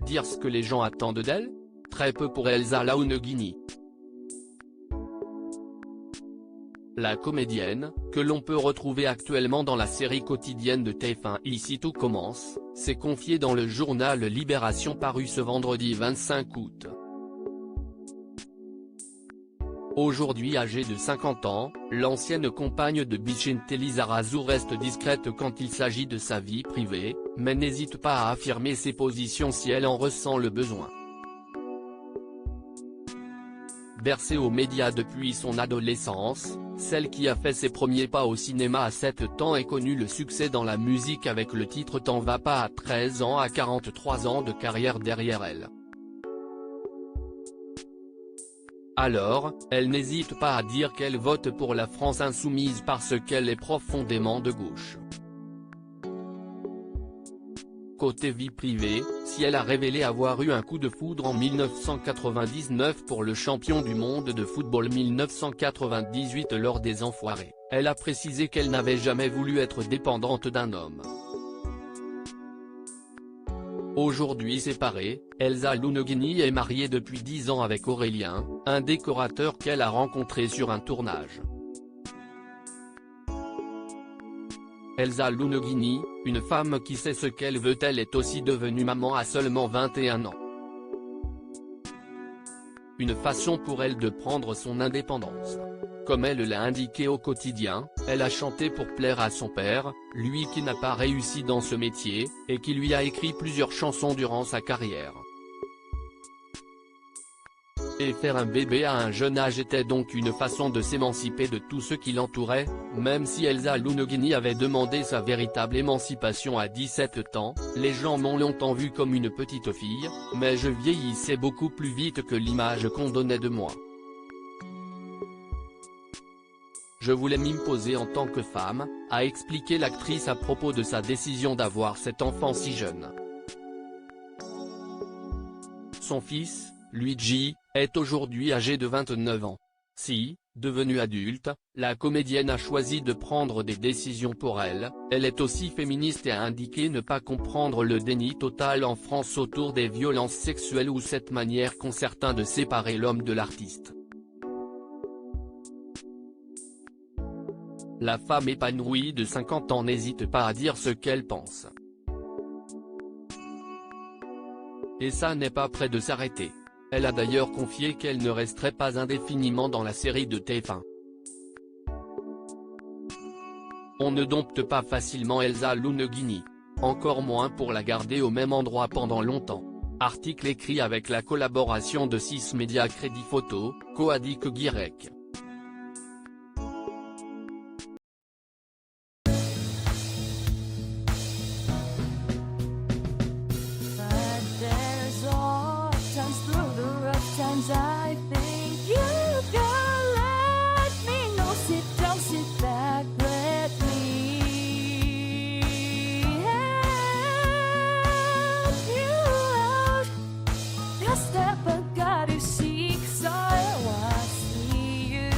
dire ce que les gens attendent d'elle? Très peu pour Elsa Launegini. La comédienne, que l'on peut retrouver actuellement dans la série quotidienne de TF1 Ici tout commence, s'est confiée dans le journal Libération paru ce vendredi 25 août. Aujourd'hui âgée de 50 ans, l'ancienne compagne de Bicinte Lizarazu reste discrète quand il s'agit de sa vie privée, mais n'hésite pas à affirmer ses positions si elle en ressent le besoin. Bercée aux médias depuis son adolescence, celle qui a fait ses premiers pas au cinéma à 7 ans et connu le succès dans la musique avec le titre T'en vas pas à 13 ans à 43 ans de carrière derrière elle. Alors, elle n'hésite pas à dire qu'elle vote pour la France insoumise parce qu'elle est profondément de gauche. Côté vie privée, si elle a révélé avoir eu un coup de foudre en 1999 pour le champion du monde de football 1998 lors des Enfoirés, elle a précisé qu'elle n'avait jamais voulu être dépendante d'un homme. Aujourd'hui séparée, Elsa Launegini est mariée depuis 10 ans avec Aurélien, un décorateur qu'elle a rencontré sur un tournage. Elsa Launegini, une femme qui sait ce qu'elle veut, elle est aussi devenue maman à seulement 21 ans. Une façon pour elle de prendre son indépendance. Comme elle l'a indiqué au quotidien, elle a chanté pour plaire à son père, lui qui n'a pas réussi dans ce métier, et qui lui a écrit plusieurs chansons durant sa carrière. Et faire un bébé à un jeune âge était donc une façon de s'émanciper de tout ce qui l'entourait, même si Elsa Launegini avait demandé sa véritable émancipation à 17 ans, les gens m'ont longtemps vue comme une petite fille, mais je vieillissais beaucoup plus vite que l'image qu'on donnait de moi. Je voulais m'imposer en tant que femme, a expliqué l'actrice à propos de sa décision d'avoir cet enfant si jeune. Son fils, Luigi, est aujourd'hui âgé de 29 ans. Si, devenue adulte, la comédienne a choisi de prendre des décisions pour elle, elle est aussi féministe et a indiqué ne pas comprendre le déni total en France autour des violences sexuelles ou cette manière qu'ont certains de séparer l'homme de l'artiste. La femme épanouie de 50 ans n'hésite pas à dire ce qu'elle pense. Et ça n'est pas près de s'arrêter. Elle a d'ailleurs confié qu'elle ne resterait pas indéfiniment dans la série de TF1. On ne dompte pas facilement Elsa Launegini. Encore moins pour la garder au même endroit pendant longtemps. Article écrit avec la collaboration de 6 médias Crédit Photo, Coadic Guirec. I think you can let me know. Sit down, sit back, let me help you out. The step I gotta seek, so I see you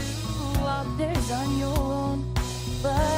out there on your own, but